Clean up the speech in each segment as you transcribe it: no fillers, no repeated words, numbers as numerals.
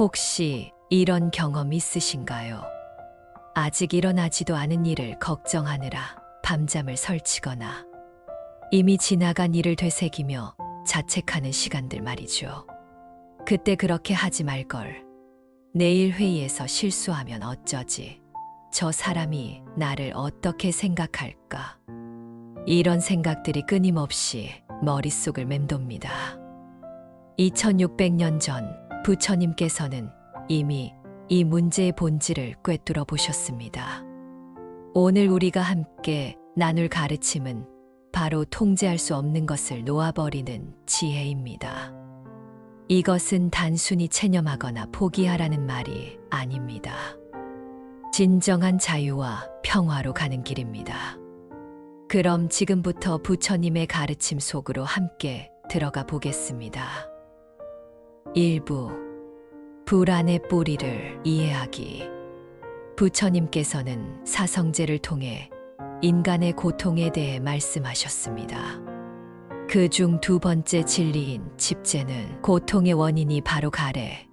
혹시 이런 경험 있으신가요? 아직 일어나지도 않은 일을 걱정하느라 밤잠을 설치거나 이미 지나간 일을 되새기며 자책하는 시간들 말이죠. 그때 그렇게 하지 말걸. 내일 회의에서 실수하면 어쩌지? 저 사람이 나를 어떻게 생각할까? 이런 생각들이 끊임없이 머릿속을 맴돕니다. 2600년 전 부처님께서는 이미 이 문제의 본질을 꿰뚫어 보셨습니다. 오늘 우리가 함께 나눌 가르침은 바로 통제할 수 없는 것을 놓아버리는 지혜입니다. 이것은 단순히 체념하거나 포기하라는 말이 아닙니다. 진정한 자유와 평화로 가는 길입니다. 그럼 지금부터 부처님의 가르침 속으로 함께 들어가 보겠습니다. 1부 불안의 뿌리를 이해하기. 부처님께서는 사성제를 통해 인간의 고통에 대해 말씀하셨습니다. 그중 두 번째 진리인 집제는 고통의 원인이 바로 가래,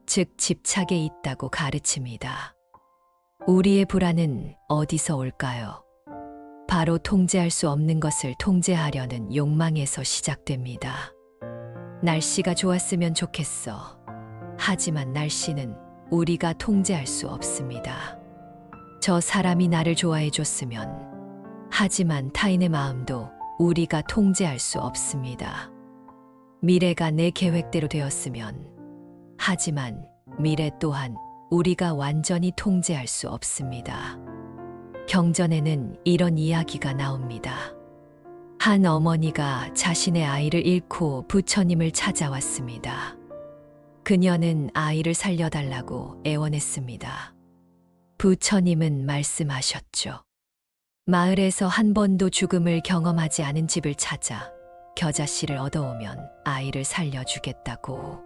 즉 집착에 있다고 가르칩니다. 우리의 불안은 어디서 올까요? 바로 통제할 수 없는 것을 통제하려는 욕망에서 시작됩니다. 날씨가 좋았으면 좋겠어. 하지만 날씨는 우리가 통제할 수 없습니다. 저 사람이 나를 좋아해 줬으면. 하지만 타인의 마음도 우리가 통제할 수 없습니다. 미래가 내 계획대로 되었으면. 하지만 미래 또한 우리가 완전히 통제할 수 없습니다. 경전에는 이런 이야기가 나옵니다. 한 어머니가 자신의 아이를 잃고 부처님을 찾아왔습니다. 그녀는 아이를 살려달라고 애원했습니다. 부처님은 말씀하셨죠. 마을에서 한 번도 죽음을 경험하지 않은 집을 찾아 겨자씨를 얻어오면 아이를 살려주겠다고.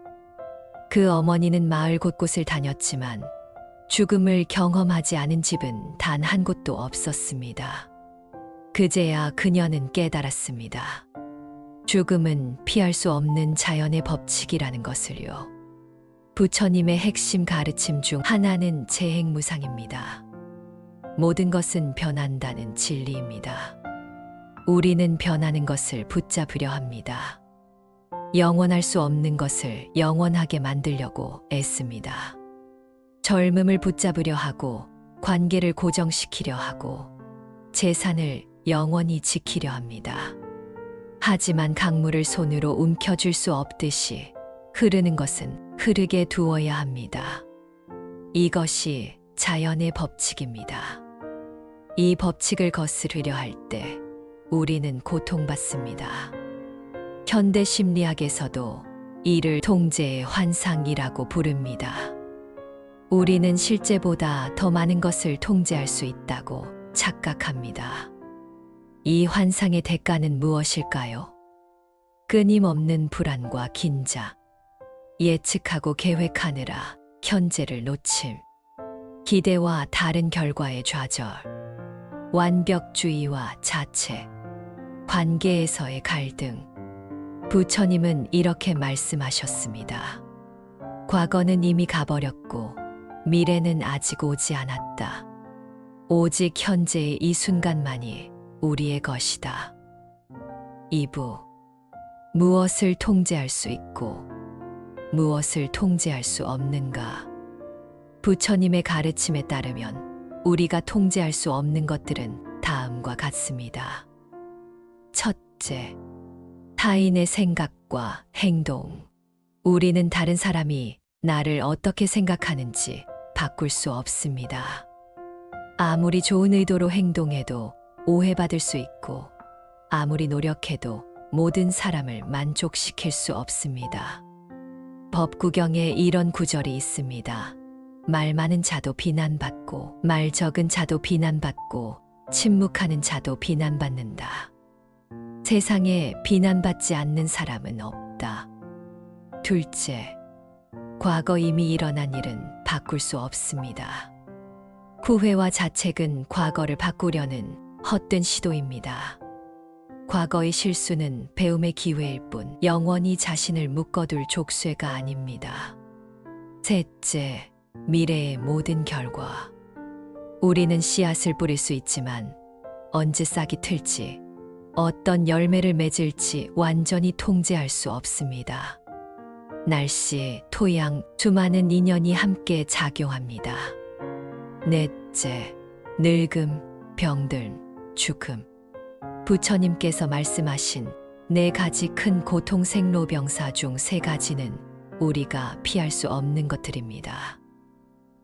그 어머니는 마을 곳곳을 다녔지만 죽음을 경험하지 않은 집은 단 한 곳도 없었습니다. 그제야 그녀는 깨달았습니다. 죽음은 피할 수 없는 자연의 법칙이라는 것을요. 부처님의 핵심 가르침 중 하나는 재행무상입니다. 모든 것은 변한다는 진리입니다. 우리는 변하는 것을 붙잡으려 합니다. 영원할 수 없는 것을 영원하게 만들려고 애씁니다. 젊음을 붙잡으려 하고, 관계를 고정시키려 하고, 재산을 영원히 지키려 합니다. 하지만 강물을 손으로 움켜쥘 수 없듯이 흐르는 것은 흐르게 두어야 합니다. 이것이 자연의 법칙입니다. 이 법칙을 거스르려 할 때 우리는 고통받습니다. 현대 심리학에서도 이를 통제의 환상이라고 부릅니다. 우리는 실제보다 더 많은 것을 통제할 수 있다고 착각합니다. 이 환상의 대가는 무엇일까요? 끊임없는 불안과 긴장, 예측하고 계획하느라 현재를 놓침, 기대와 다른 결과의 좌절, 완벽주의와 자책, 관계에서의 갈등. 부처님은 이렇게 말씀하셨습니다. 과거는 이미 가버렸고 미래는 아직 오지 않았다. 오직 현재의 이 순간만이 우리의 것이다. 2부 무엇을 통제할 수 있고 무엇을 통제할 수 없는가? 부처님의 가르침에 따르면 우리가 통제할 수 없는 것들은 다음과 같습니다. 첫째, 타인의 생각과 행동. 우리는 다른 사람이 나를 어떻게 생각하는지 바꿀 수 없습니다. 아무리 좋은 의도로 행동해도 오해받을 수 있고, 아무리 노력해도 모든 사람을 만족시킬 수 없습니다. 법구경에 이런 구절이 있습니다. 말 많은 자도 비난받고, 말 적은 자도 비난받고, 침묵하는 자도 비난받는다. 세상에 비난받지 않는 사람은 없다. 둘째, 과거 이미 일어난 일은 바꿀 수 없습니다. 후회와 자책은 과거를 바꾸려는 헛된 시도입니다. 과거의 실수는 배움의 기회일 뿐 영원히 자신을 묶어둘 족쇄가 아닙니다. 셋째, 미래의 모든 결과. 우리는 씨앗을 뿌릴 수 있지만 언제 싹이 틀지, 어떤 열매를 맺을지 완전히 통제할 수 없습니다. 날씨, 토양, 수많은 인연이 함께 작용합니다. 넷째, 늙음, 병들, 죽음. 부처님께서 말씀하신 네 가지 큰 고통 생로병사 중 세 가지는 우리가 피할 수 없는 것들입니다.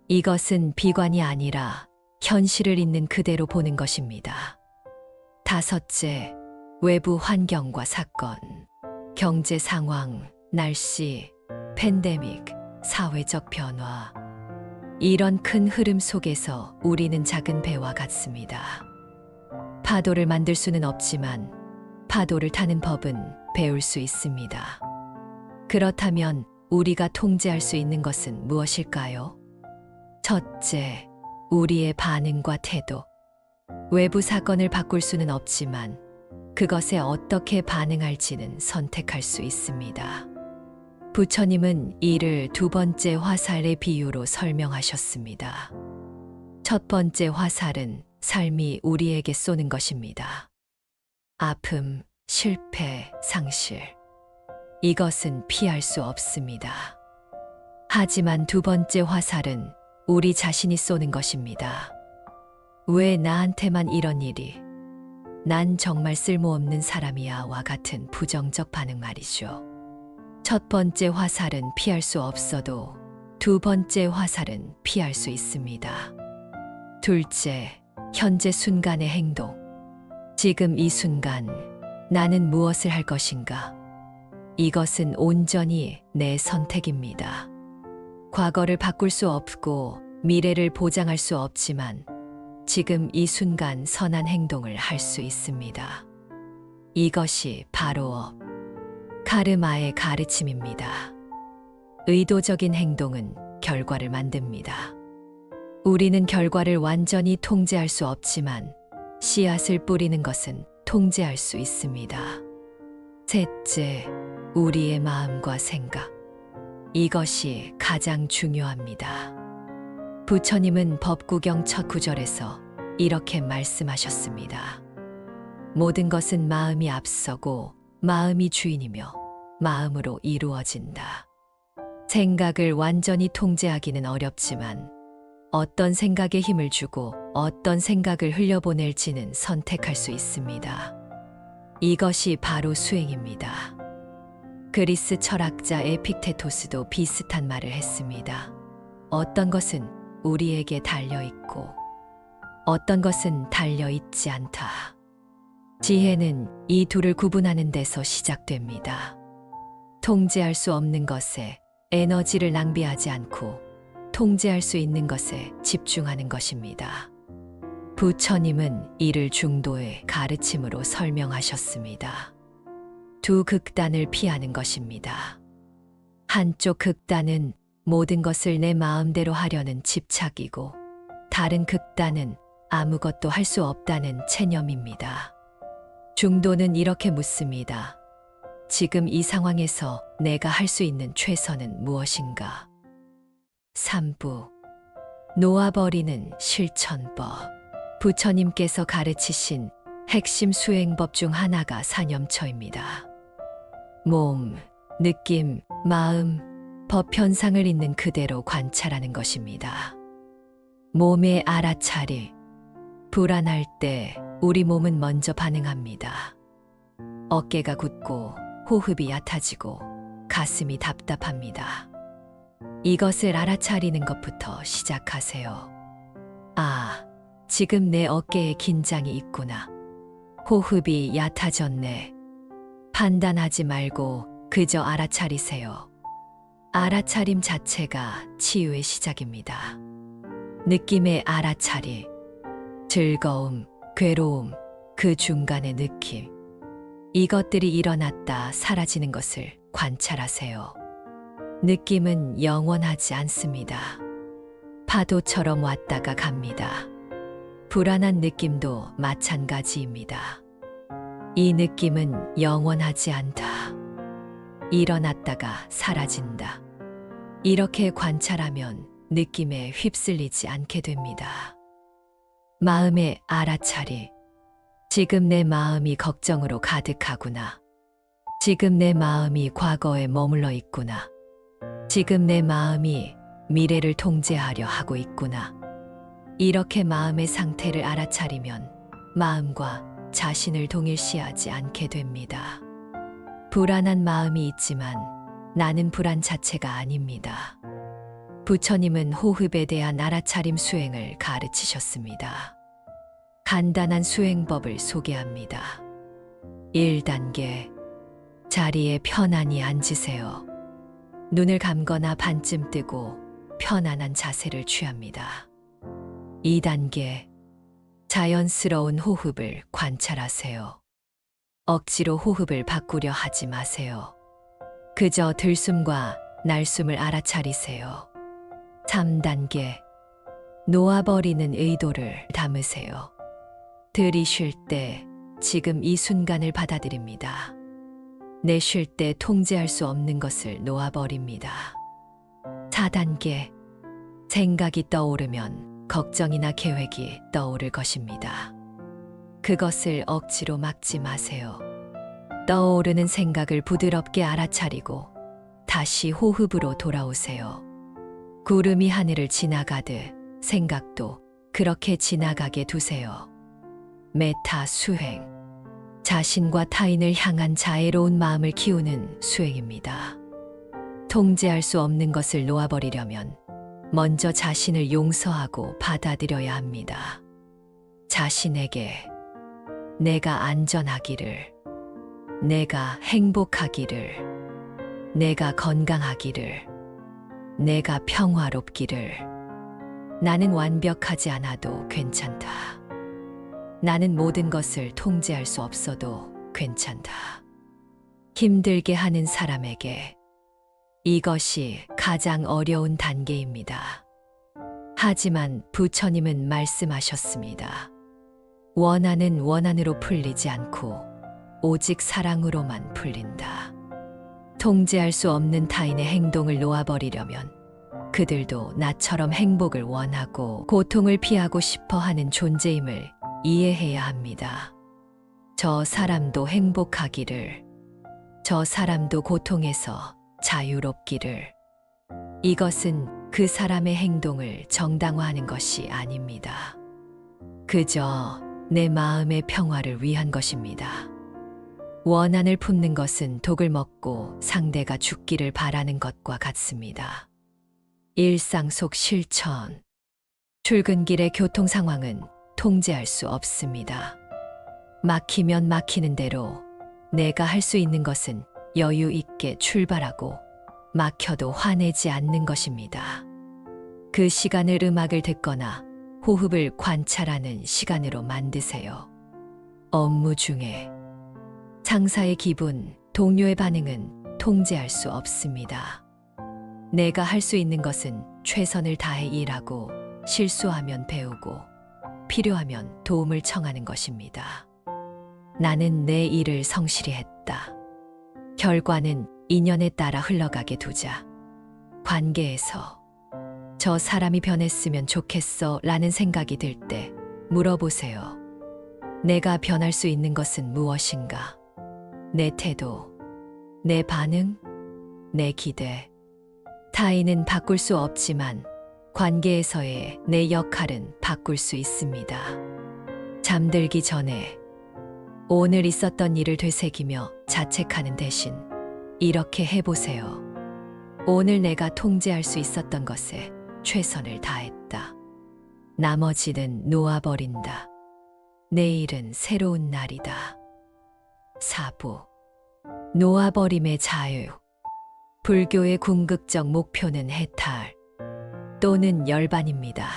이것은 비관이 아니라 현실을 있는 그대로 보는 것입니다. 다섯째, 외부 환경과 사건, 경제 상황, 날씨, 팬데믹, 사회적 변화. 이런 큰 흐름 속에서 우리는 작은 배와 같습니다. 파도를 만들 수는 없지만 파도를 타는 법은 배울 수 있습니다. 그렇다면 우리가 통제할 수 있는 것은 무엇일까요? 첫째, 우리의 반응과 태도. 외부 사건을 바꿀 수는 없지만 그것에 어떻게 반응할지는 선택할 수 있습니다. 부처님은 이를 두 번째 화살의 비유로 설명하셨습니다. 첫 번째 화살은 삶이 우리에게 쏘는 것입니다. 아픔, 실패, 상실. 이것은 피할 수 없습니다. 하지만 두 번째 화살은 우리 자신이 쏘는 것입니다. 왜 나한테만 이런 일이? 난 정말 쓸모없는 사람이야와 같은 부정적 반응 말이죠. 첫 번째 화살은 피할 수 없어도 두 번째 화살은 피할 수 있습니다. 둘째, 현재 순간의 행동. 지금 이 순간 나는 무엇을 할 것인가? 이것은 온전히 내 선택입니다. 과거를 바꿀 수 없고 미래를 보장할 수 없지만 지금 이 순간 선한 행동을 할 수 있습니다. 이것이 바로 카르마의 가르침입니다. 의도적인 행동은 결과를 만듭니다. 우리는 결과를 완전히 통제할 수 없지만 씨앗을 뿌리는 것은 통제할 수 있습니다. 셋째, 우리의 마음과 생각. 이것이 가장 중요합니다. 부처님은 법구경 첫 구절에서 이렇게 말씀하셨습니다. 모든 것은 마음이 앞서고 마음이 주인이며 마음으로 이루어진다. 생각을 완전히 통제하기는 어렵지만 어떤 생각에 힘을 주고 어떤 생각을 흘려보낼지는 선택할 수 있습니다. 이것이 바로 수행입니다. 그리스 철학자 에픽테토스도 비슷한 말을 했습니다. 어떤 것은 우리에게 달려있고 어떤 것은 달려있지 않다. 지혜는 이 둘을 구분하는 데서 시작됩니다. 통제할 수 없는 것에 에너지를 낭비하지 않고 통제할 수 있는 것에 집중하는 것입니다. 부처님은 이를 중도의 가르침으로 설명하셨습니다. 두 극단을 피하는 것입니다. 한쪽 극단은 모든 것을 내 마음대로 하려는 집착이고 다른 극단은 아무것도 할 수 없다는 체념입니다. 중도는 이렇게 묻습니다. 지금 이 상황에서 내가 할 수 있는 최선은 무엇인가? 3부 놓아버리는 실천법. 부처님께서 가르치신 핵심 수행법 중 하나가 사념처입니다. 몸, 느낌, 마음, 법 현상을 있는 그대로 관찰하는 것입니다. 몸의 알아차림. 불안할 때 우리 몸은 먼저 반응합니다. 어깨가 굳고 호흡이 얕아지고 가슴이 답답합니다. 이것을 알아차리는 것부터 시작하세요. 아, 지금 내 어깨에 긴장이 있구나. 호흡이 얕아졌네. 판단하지 말고 그저 알아차리세요. 알아차림 자체가 치유의 시작입니다. 느낌의 알아차림, 즐거움, 괴로움, 그 중간의 느낌. 이것들이 일어났다 사라지는 것을 관찰하세요. 느낌은 영원하지 않습니다. 파도처럼 왔다가 갑니다. 불안한 느낌도 마찬가지입니다. 이 느낌은 영원하지 않다. 일어났다가 사라진다. 이렇게 관찰하면 느낌에 휩쓸리지 않게 됩니다. 마음의 알아차리. 지금 내 마음이 걱정으로 가득하구나. 지금 내 마음이 과거에 머물러 있구나. 지금 내 마음이 미래를 통제하려 하고 있구나. 이렇게 마음의 상태를 알아차리면 마음과 자신을 동일시하지 않게 됩니다. 불안한 마음이 있지만 나는 불안 자체가 아닙니다. 부처님은 호흡에 대한 알아차림 수행을 가르치셨습니다. 간단한 수행법을 소개합니다. 1단계. 자리에 편안히 앉으세요. 눈을 감거나 반쯤 뜨고 편안한 자세를 취합니다. 2단계. 자연스러운 호흡을 관찰하세요. 억지로 호흡을 바꾸려 하지 마세요. 그저 들숨과 날숨을 알아차리세요. 3단계. 놓아버리는 의도를 담으세요. 들이쉴 때 지금 이 순간을 받아들입니다. 내쉴 때 통제할 수 없는 것을 놓아버립니다. 4단계. 생각이 떠오르면 걱정이나 계획이 떠오를 것입니다. 그것을 억지로 막지 마세요. 떠오르는 생각을 부드럽게 알아차리고 다시 호흡으로 돌아오세요. 구름이 하늘을 지나가듯 생각도 그렇게 지나가게 두세요. 메타 수행. 자신과 타인을 향한 자애로운 마음을 키우는 수행입니다. 통제할 수 없는 것을 놓아버리려면 먼저 자신을 용서하고 받아들여야 합니다. 자신에게 내가 안전하기를, 내가 행복하기를, 내가 건강하기를, 내가 평화롭기를, 나는 완벽하지 않아도 괜찮다. 나는 모든 것을 통제할 수 없어도 괜찮다. 힘들게 하는 사람에게 이것이 가장 어려운 단계입니다. 하지만 부처님은 말씀하셨습니다. 원한은 원한으로 풀리지 않고 오직 사랑으로만 풀린다. 통제할 수 없는 타인의 행동을 놓아버리려면 그들도 나처럼 행복을 원하고 고통을 피하고 싶어 하는 존재임을 이해해야 합니다. 저 사람도 행복하기를, 저 사람도 고통에서 자유롭기를. 이것은 그 사람의 행동을 정당화하는 것이 아닙니다. 그저 내 마음의 평화를 위한 것입니다. 원한을 품는 것은 독을 먹고 상대가 죽기를 바라는 것과 같습니다. 일상 속 실천. 출근길의 교통 상황은 통제할 수 없습니다. 막히면 막히는 대로 내가 할 수 있는 것은 여유 있게 출발하고 막혀도 화내지 않는 것입니다. 그 시간을 음악을 듣거나 호흡을 관찰하는 시간으로 만드세요. 업무 중에 상사의 기분, 동료의 반응은 통제할 수 없습니다. 내가 할 수 있는 것은 최선을 다해 일하고 실수하면 배우고 필요하면 도움을 청하는 것입니다. 나는 내 일을 성실히 했다. 결과는 인연에 따라 흘러가게 두자. 관계에서 저 사람이 변했으면 좋겠어 라는 생각이 들 때 물어보세요. 내가 변할 수 있는 것은 무엇인가? 내 태도, 내 반응, 내 기대. 타인은 바꿀 수 없지만 관계에서의 내 역할은 바꿀 수 있습니다. 잠들기 전에 오늘 있었던 일을 되새기며 자책하는 대신 이렇게 해보세요. 오늘 내가 통제할 수 있었던 것에 최선을 다했다. 나머지는 놓아버린다. 내일은 새로운 날이다. 4부. 놓아버림의 자유. 불교의 궁극적 목표는 해탈 또는 열반입니다.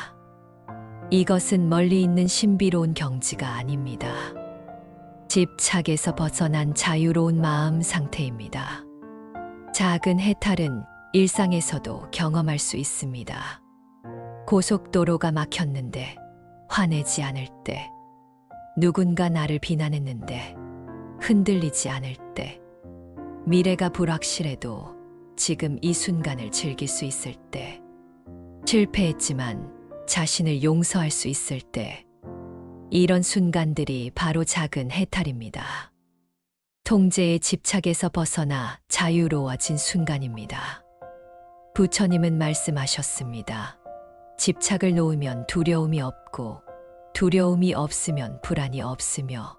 이것은 멀리 있는 신비로운 경지가 아닙니다. 집착에서 벗어난 자유로운 마음 상태입니다. 작은 해탈은 일상에서도 경험할 수 있습니다. 고속도로가 막혔는데 화내지 않을 때, 누군가 나를 비난했는데 흔들리지 않을 때, 미래가 불확실해도 지금 이 순간을 즐길 수 있을 때, 실패했지만 자신을 용서할 수 있을 때, 이런 순간들이 바로 작은 해탈입니다. 통제의 집착에서 벗어나 자유로워진 순간입니다. 부처님은 말씀하셨습니다. 집착을 놓으면 두려움이 없고, 두려움이 없으면 불안이 없으며,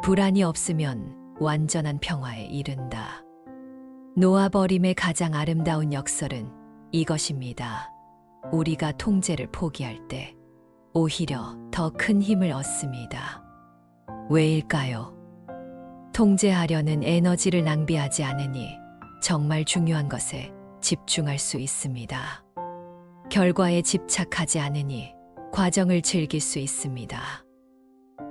불안이 없으면 완전한 평화에 이른다. 놓아버림의 가장 아름다운 역설은 이것입니다. 우리가 통제를 포기할 때 오히려 더 큰 힘을 얻습니다. 왜일까요? 통제하려는 에너지를 낭비하지 않으니 정말 중요한 것에 집중할 수 있습니다. 결과에 집착하지 않으니 과정을 즐길 수 있습니다.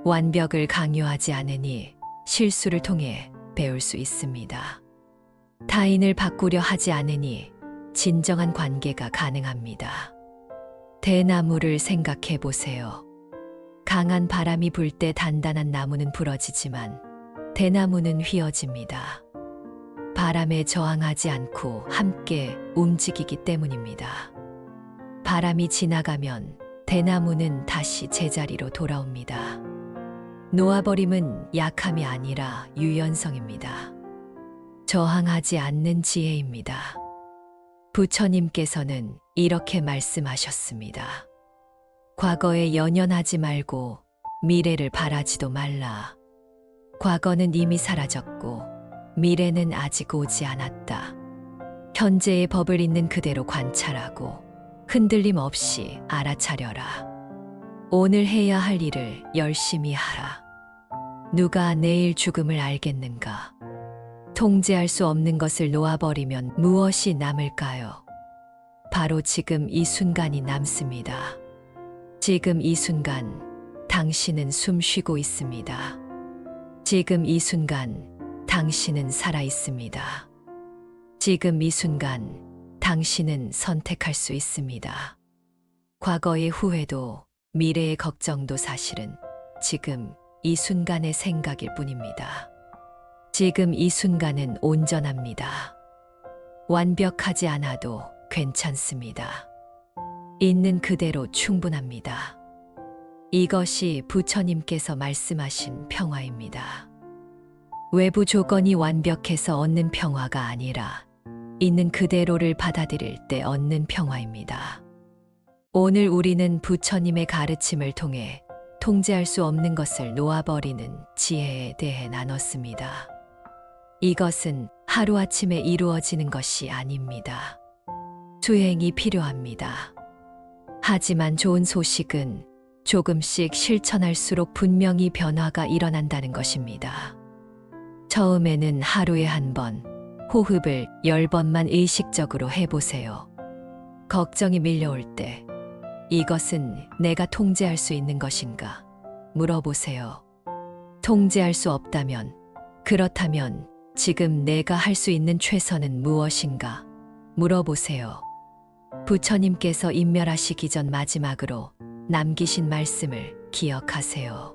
완벽을 강요하지 않으니 실수를 통해 배울 수 있습니다. 타인을 바꾸려 하지 않으니 진정한 관계가 가능합니다. 대나무를 생각해 보세요. 강한 바람이 불 때 단단한 나무는 부러지지만 대나무는 휘어집니다. 바람에 저항하지 않고 함께 움직이기 때문입니다. 바람이 지나가면 대나무는 다시 제자리로 돌아옵니다. 놓아버림은 약함이 아니라 유연성입니다. 저항하지 않는 지혜입니다. 부처님께서는 이렇게 말씀하셨습니다. 과거에 연연하지 말고 미래를 바라지도 말라. 과거는 이미 사라졌고 미래는 아직 오지 않았다. 현재의 법을 있는 그대로 관찰하고 흔들림 없이 알아차려라. 오늘 해야 할 일을 열심히 하라. 누가 내일 죽음을 알겠는가? 통제할 수 없는 것을 놓아버리면 무엇이 남을까요? 바로 지금 이 순간이 남습니다. 지금 이 순간 당신은 숨 쉬고 있습니다. 지금 이 순간 당신은 살아 있습니다. 지금 이 순간 당신은 선택할 수 있습니다. 과거의 후회도 미래의 걱정도 사실은 지금 이 순간의 생각일 뿐입니다. 지금 이 순간은 온전합니다. 완벽하지 않아도 괜찮습니다. 있는 그대로 충분합니다. 이것이 부처님께서 말씀하신 평화입니다. 외부 조건이 완벽해서 얻는 평화가 아니라 있는 그대로를 받아들일 때 얻는 평화입니다. 오늘 우리는 부처님의 가르침을 통해 통제할 수 없는 것을 놓아버리는 지혜에 대해 나눴습니다. 이것은 하루아침에 이루어지는 것이 아닙니다. 수행이 필요합니다. 하지만 좋은 소식은 조금씩 실천할수록 분명히 변화가 일어난다는 것입니다. 처음에는 하루에 한 번, 호흡을 10번만 의식적으로 해보세요. 걱정이 밀려올 때, 이것은 내가 통제할 수 있는 것인가? 물어보세요. 통제할 수 없다면, 그렇다면 지금 내가 할 수 있는 최선은 무엇인가? 물어보세요. 부처님께서 인멸하시기 전 마지막으로 남기신 말씀을 기억하세요.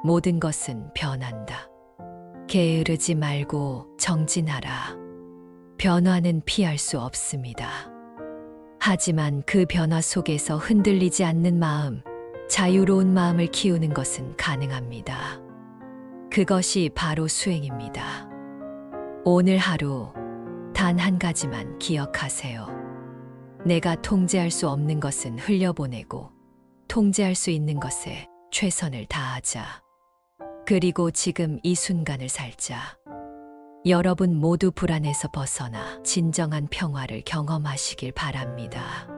모든 것은 변한다. 게으르지 말고 정진하라. 변화는 피할 수 없습니다. 하지만 그 변화 속에서 흔들리지 않는 마음, 자유로운 마음을 키우는 것은 가능합니다. 그것이 바로 수행입니다. 오늘 하루 단 한 가지만 기억하세요. 내가 통제할 수 없는 것은 흘려보내고 통제할 수 있는 것에 최선을 다하자. 그리고 지금 이 순간을 살자. 여러분 모두 불안에서 벗어나 진정한 평화를 경험하시길 바랍니다.